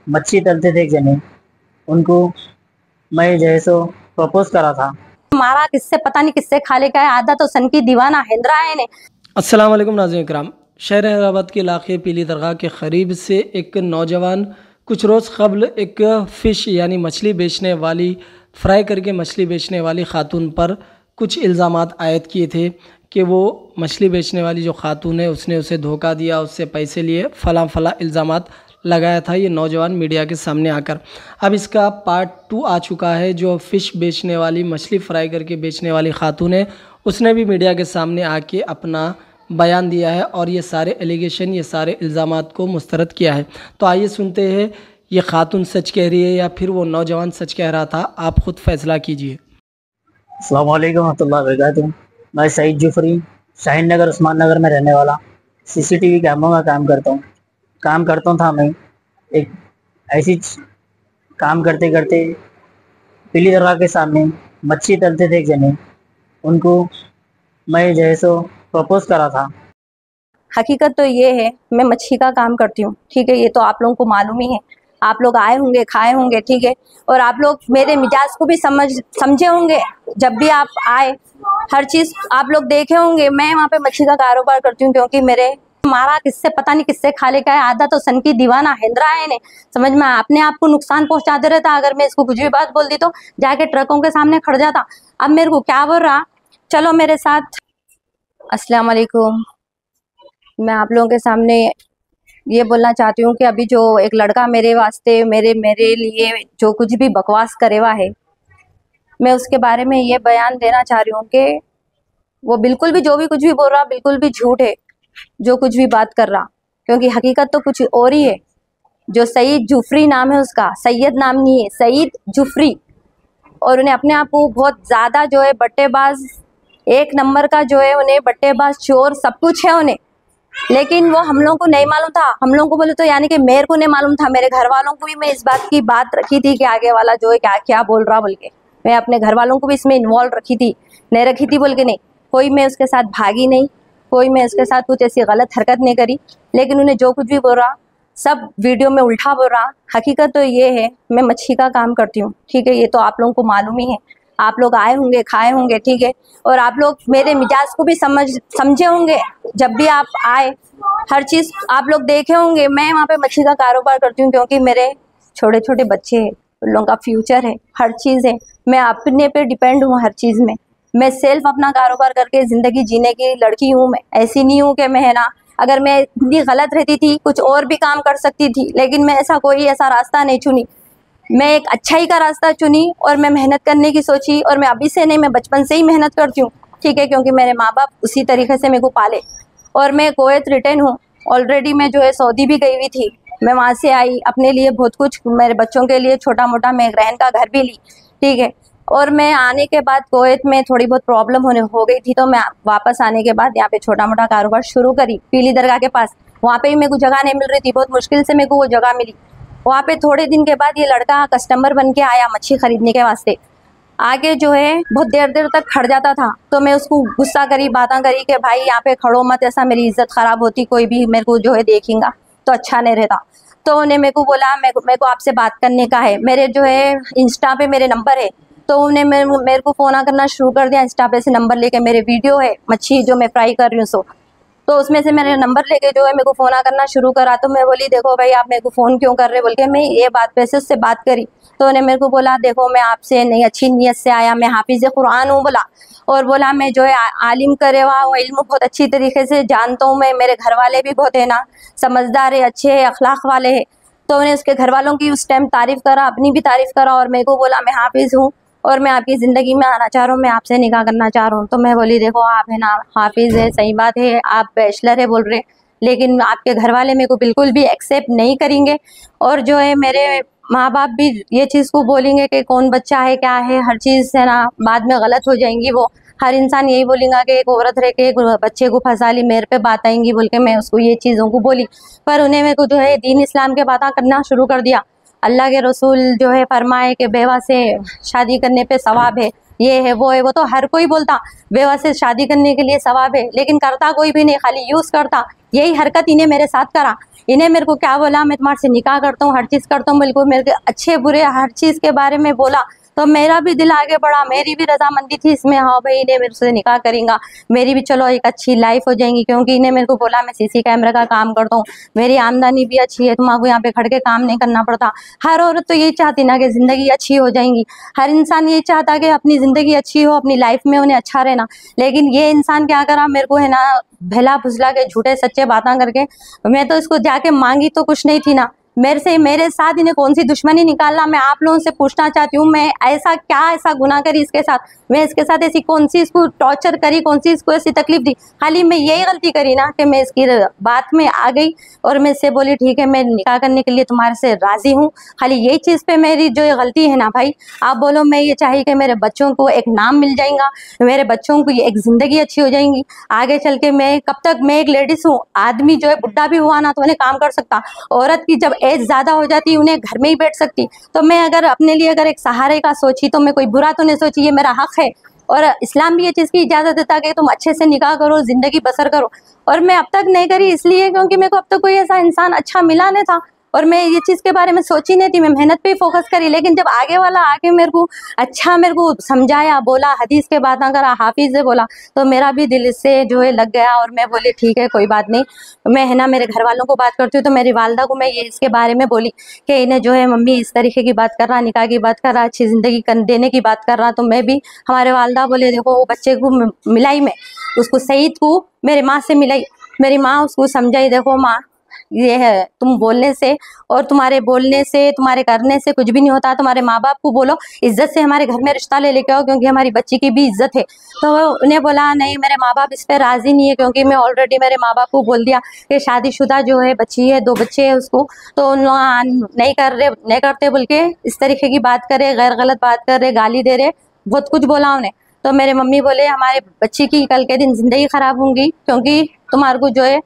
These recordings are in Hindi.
मच्छी तलते थे एक जने, उनको मैं जो है सो प्रपोज करा था। हमारा किससे पता नहीं किससे खा लेकर है, आधा तो सन की दीवाना हिंद्रा है ने। अस्सलाम वालेकुम नाज़रीन इकराम। शहर हैदराबाद के इलाके पीली दरगाह के करीब से एक नौजवान कुछ रोज़ कबल एक फ़िश यानी मछली बेचने वाली, फ्राई करके मछली बेचने वाली ख़ातून पर कुछ इल्ज़ामात आयद किए थे कि वो मछली बेचने वाली जो ख़ातून है उसने उसे धोखा दिया, उससे पैसे लिए, फ़लाँ इल्ज़ामात लगाया था ये नौजवान मीडिया के सामने आकर। अब इसका पार्ट 2 आ चुका है। जो फ़िश बेचने वाली, मछली फ्राई करके बेचने वाली ख़ातून है उसने भी मीडिया के सामने आके अपना बयान दिया है और ये सारे एलिगेशन, ये सारे इल्ज़ामात को मुस्तरद किया है। तो आइए सुनते हैं ये ख़ातून सच कह रही है या फिर वो नौजवान सच कह रहा था, आप ख़ुद फ़ैसला कीजिए। अस्सलाम वालेकुम रहमतुल्लाहि व बरकातुहू। मैं सईद जुफरी, शाहीन नगर, उस्मान नगर में रहने वाला सीसीटीवी कैमरों का काम करता था। मैं एक ऐसी काम करते करते पीली दरगाह के सामने मच्छी तलते थे एक जने, उनको मैं जो है सो प्रपोज करा था। हकीकत तो ये है, मैं मच्छी का काम करती हूँ, ठीक है। ये तो आप लोगों को मालूम ही है, आप लोग आए होंगे, खाए होंगे, ठीक है। और आप लोग मेरे मिजाज को भी समझे होंगे। जब भी आप आए, हर चीज़ आप लोग देखे होंगे। मैं वहाँ पे मच्छी का कारोबार करती हूँ क्योंकि हमारा किससे पता नहीं किससे खा लेकर है, आधा तो सन की दीवाना हिंद्रा है ने। समझ में, अपने आप को नुकसान पहुंचाते रहता। अगर मैं इसको कुछ भी बात बोल दी तो जाके ट्रकों के सामने खड़ जाता। अब मेरे को क्या बोल रहा, चलो मेरे साथ। अस्सलाम वालेकुम। मैं आप लोगों के सामने ये बोलना चाहती हूँ कि अभी जो एक लड़का मेरे वास्ते मेरे लिए जो कुछ भी बकवास करे हुआ है, मैं उसके बारे में ये बयान देना चाह रही हूँ कि वो बिल्कुल भी जो भी कुछ भी बोल रहा बिल्कुल भी झूठ है, जो कुछ भी बात कर रहा। क्योंकि हकीकत तो कुछ और ही है। जो सईद जुफरी नाम है उसका, सैयद नाम नहीं है, सईद जुफरी। और उन्हें अपने आप को बहुत ज़्यादा जो है बट्टेबाज, एक नंबर का जो है उन्हें बट्टेबाज, चोर, सब कुछ है उन्हें। लेकिन वो हम लोगों को नहीं मालूम था। हम लोगों को बोले तो यानी कि मेरे को नहीं मालूम था, मेरे घर वालों को भी मैं इस बात की बात रखी थी कि आगे वाला जो है क्या क्या बोल रहा बोल के। मैं अपने घर वालों को भी इसमें इन्वॉल्व रखी थी, नहीं रखी थी बोल के नहीं। कोई मैं उसके साथ भागी नहीं, कोई मैं उसके साथ कुछ ऐसी गलत हरकत नहीं करी। लेकिन उन्हें जो कुछ भी बोल रहा सब वीडियो में उल्टा बोल रहा। हकीकत तो ये है, मैं मच्छी का काम करती हूँ, ठीक है। ये तो आप लोगों को मालूम ही है, आप लोग आए होंगे, खाए होंगे, ठीक है। और आप लोग मेरे मिजाज को भी समझे होंगे। जब भी आप आए, हर चीज़ आप लोग देखे होंगे। मैं वहाँ पे मच्छी का कारोबार करती हूँ क्योंकि मेरे छोटे छोटे बच्चे हैं, उन लोगों का फ्यूचर है, हर चीज़ है। मैं अपने पे डिपेंड हूँ हर चीज़ में। मैं सेल्फ अपना कारोबार करके ज़िंदगी जीने की लड़की हूँ। मैं ऐसी नहीं हूँ कि मैं है ना, अगर मैं इतनी गलत रहती थी कुछ और भी काम कर सकती थी, लेकिन मैं ऐसा रास्ता नहीं चुनी। मैं एक अच्छाई का रास्ता चुनी और मैं मेहनत करने की सोची। और मैं अभी से नहीं, मैं बचपन से ही मेहनत करती हूँ, ठीक है। क्योंकि मेरे माँ बाप उसी तरीके से मेरे को पाले। और मैं कुवैत रिटर्न हूँ ऑलरेडी। मैं जो है सऊदी भी गई हुई थी। मैं वहाँ से आई, अपने लिए बहुत कुछ, मेरे बच्चों के लिए छोटा मोटा मैं रहन का घर भी ली, ठीक है। और मैं आने के बाद कुवैत में थोड़ी बहुत प्रॉब्लम हो गई थी, तो मैं वापस आने के बाद यहाँ पे छोटा मोटा कारोबार शुरू करी पीली दरगाह के पास। वहाँ पे भी मेरे को जगह नहीं मिल रही थी, बहुत मुश्किल से मेरे को वो जगह मिली। वहाँ पे थोड़े दिन के बाद ये लड़का कस्टमर बन के आया मच्छी खरीदने के वास्ते। आगे जो है बहुत देर देर तक खड़ जाता था, तो मैं उसको गुस्सा करी, बातें करी कि भाई यहाँ पे खड़ो मत, ऐसा मेरी इज्जत खराब होती, कोई भी मेरे को जो है देखेगा तो अच्छा नहीं रहता। तो उन्हें मेरे को बोला मेरे को आपसे बात करने का है, मेरे जो है इंस्टा पे मेरे नंबर है। तो उन्हें मेरे को फ़ोन करना शुरू कर दिया इंस्टा पे से नंबर लेके। मेरे वीडियो है मच्छी जो मैं फ्राई कर रही हूँ तो उसमें से मैंने नंबर लेके जो है मेरे को फ़ोन करना शुरू करा। तो मैं बोली देखो भाई आप मेरे को फ़ोन क्यों कर रहे बोल के मैं ये बात पे से उससे बात करी। तो उन्हें मेरे को बोला देखो मैं आपसे नहीं अच्छी नीयत से आया, मैं हाफिज़ कुरान हूँ बोला। और बोला मैं जो है आलिम करे हुआ वो इल्म बहुत अच्छी तरीके से जानता हूँ मैं, मेरे घर वाले भी बहुत है ना समझदार है, अच्छे है, अखलाक वाले है। तो उन्हें उसके घर वालों की उस टाइम तारीफ़ करा, अपनी भी तारीफ़ करा। और मेरे को बोला मैं हाफिज़ हूँ और मैं आपकी ज़िंदगी में आना चाह रहा हूँ, मैं आपसे निकाह करना चाह रहा हूँ। तो मैं बोली देखो आप है ना हाफिज़ है, सही बात है, आप बैचलर है बोल रहे, लेकिन आपके घर वाले मेरे को बिल्कुल भी एक्सेप्ट नहीं करेंगे। और जो है मेरे माँ बाप भी ये चीज़ को बोलेंगे कि कौन बच्चा है, क्या है, हर चीज़ है ना बाद में गलत हो जाएंगी। वो हर इंसान यही बोलेगा कि एक औरत रह के एक बच्चे को फंसा ली, मेरे पे बात आएंगी बोल के मैं उसको ये चीज़ों को बोली। पर उन्हें मेरे को जो है दीन इस्लाम के बातें करना शुरू कर दिया। अल्लाह के रसूल जो है फरमाए कि बेवा से शादी करने पे सवाब है, ये है वो है। वो तो हर कोई बोलता बेवा से शादी करने के लिए सवाब है, लेकिन करता कोई भी नहीं, खाली यूज़ करता। यही हरकत इन्हें मेरे साथ करा। इन्हें मेरे को क्या बोला, मैं तुम्हारे से निकाह करता हूँ, हर चीज़ करता हूँ, बिल्कुल मेरे को अच्छे बुरे हर चीज़ के बारे में बोला। तो मेरा भी दिल आगे बढ़ा, मेरी भी रजामंदी थी इसमें, हाँ भाई इन्हें मेरे से निकाह करेंगे, मेरी भी चलो एक अच्छी लाइफ हो जाएगी। क्योंकि इन्हें मेरे को बोला मैं सीसी कैमरा का काम करता हूँ, मेरी आमदनी भी अच्छी है, तुम्हारे यहाँ पे खड़ के काम नहीं करना पड़ता। हर औरत तो यही चाहती ना कि ज़िंदगी अच्छी हो जाएंगी, हर इंसान यही चाहता कि अपनी ज़िंदगी अच्छी हो, अपनी लाइफ में उन्हें अच्छा रहना। लेकिन ये इंसान क्या करा, मेरे को है ना भला फुसला के झूठे सच्चे बातें करके, मैं तो इसको जाके मांगी तो कुछ नहीं थी ना, मेरे साथ इन्हें कौन सी दुश्मनी निकालना। मैं आप लोगों से पूछना चाहती हूँ, मैं ऐसा गुनाह करी इसके साथ, मैं इसके साथ ऐसी कौन सी इसको टॉर्चर करी, कौन सी इसको ऐसी तकलीफ दी। खाली मैं यही गलती करी ना कि मैं इसकी बात में आ गई और मैं इससे बोली ठीक है मैं निकाह करने के लिए तुम्हारे से राजी हूँ। खाली यही चीज़ पे मेरी जो ये गलती है ना भाई, आप बोलो मैं ये चाहिए कि मेरे बच्चों को एक नाम मिल जाएगा, मेरे बच्चों को एक ज़िंदगी अच्छी हो जाएंगी आगे चल के। मैं कब तक, मैं एक लेडीज़ हूँ, आदमी जो है बुढ़ा भी हुआ ना तो उन्हें काम कर सकता, औरत की जब एज ज़्यादा हो जाती उन्हें घर में ही बैठ सकती। तो मैं अगर अपने लिए अगर एक सहारे का सोची तो मैं कोई बुरा तो नहीं सोची, ये मेरा हक है। और इस्लाम भी ये चीज़ की इजाज़त देता कि तुम अच्छे से निकाह करो, ज़िंदगी बसर करो। और मैं अब तक नहीं करी इसलिए क्योंकि मेरे को अब तक कोई ऐसा इंसान अच्छा मिला नहीं था और मैं ये चीज़ के बारे में सोची नहीं थी, मैं मेहनत पे ही फोकस करी। लेकिन जब आगे वाला आके मेरे को समझाया, बोला, हदीस के बातें करा, हाफिज़ से बोला, तो मेरा भी दिल इससे जो है लग गया और मैं बोली ठीक है कोई बात नहीं। मैं है ना मेरे घर वालों को बात करती हूँ तो मेरी वालदा को मैं ये इसके बारे में बोली कि इन्हें जो है मम्मी इस तरीके की बात कर रहा, निकाह की बात कर रहा, अच्छी ज़िंदगी देने की बात कर रहा। तो मैं भी, हमारे वालदा बोले देखो वो बच्चे को मिलाई, मैं उसको सईद को मेरे माँ से मिलाई, मेरी माँ उसको समझाई, देखो माँ ये है, तुम बोलने से और तुम्हारे बोलने से, तुम्हारे करने से कुछ भी नहीं होता। तुम्हारे माँ बाप को बोलो इज्जत से हमारे घर में रिश्ता ले लेके आओ क्योंकि हमारी बच्ची की भी इज्जत है। तो उन्हें बोला नहीं मेरे माँ बाप इस पर राज़ी नहीं है क्योंकि मैं ऑलरेडी मेरे माँ बाप को बोल दिया कि शादीशुदा जो है बच्ची है, 2 बच्चे हैं उसको, तो उन लोग नहीं करते बोल के इस तरीके की बात करे, गैर गलत बात कर रहे, गाली दे रहे, बहुत कुछ बोला उन्हें। तो मेरे मम्मी बोले हमारे बच्ची की कल के दिन ज़िंदगी ख़राब होंगी क्योंकि तुम्हारे को जो है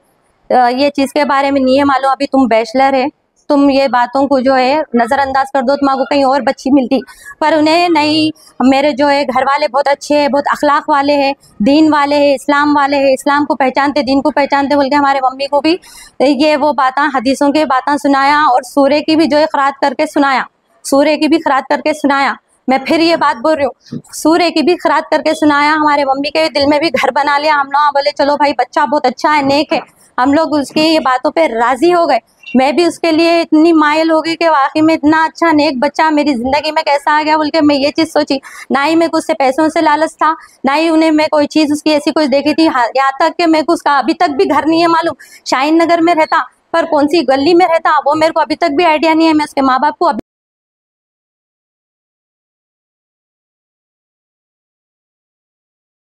ये चीज़ के बारे में नहीं है मालूम, अभी तुम बैचलर है, तुम ये बातों को जो है नज़रअंदाज कर दो, तुम्हारे को कहीं और बच्ची मिलती। पर उन्हें नहीं, मेरे जो है घर वाले बहुत अच्छे हैं, बहुत अखलाक वाले हैं, दीन वाले हैं, इस्लाम वाले हैं, इस्लाम को पहचानते, दीन को पहचानते बोल के हमारे मम्मी को भी ये वो बातें, हदीसों के बातें सुनाया और सूरे की भी जो है ख़रात करके सुनाया, सूरे की भी ख़रात करके सुनाया। मैं फिर ये बात बोल रही हूँ, सूर्य की भी खरात करके सुनाया। हमारे मम्मी के दिल में भी घर बना लिया। हम लोग बोले चलो भाई बच्चा बहुत अच्छा है, नेक है, हम लोग उसकी ये बातों पे राजी हो गए। मैं भी उसके लिए इतनी मायल हो गई कि वाकई में इतना अच्छा नेक बच्चा मेरी ज़िंदगी में कैसा आ गया बोल के मैं ये चीज़ सोची। ना ही मेरे को उससे पैसों से लालच था, ना ही उन्हें मैं कोई चीज़ उसकी ऐसी कुछ देखी थी। यहाँ तक कि मेरे को उसका अभी तक भी घर नहीं है मालूम, शाहीन नगर में रहता, पर कौन सी गली में रहता वो मेरे को अभी तक भी आइडिया नहीं है। मैं उसके माँ बाप को अभी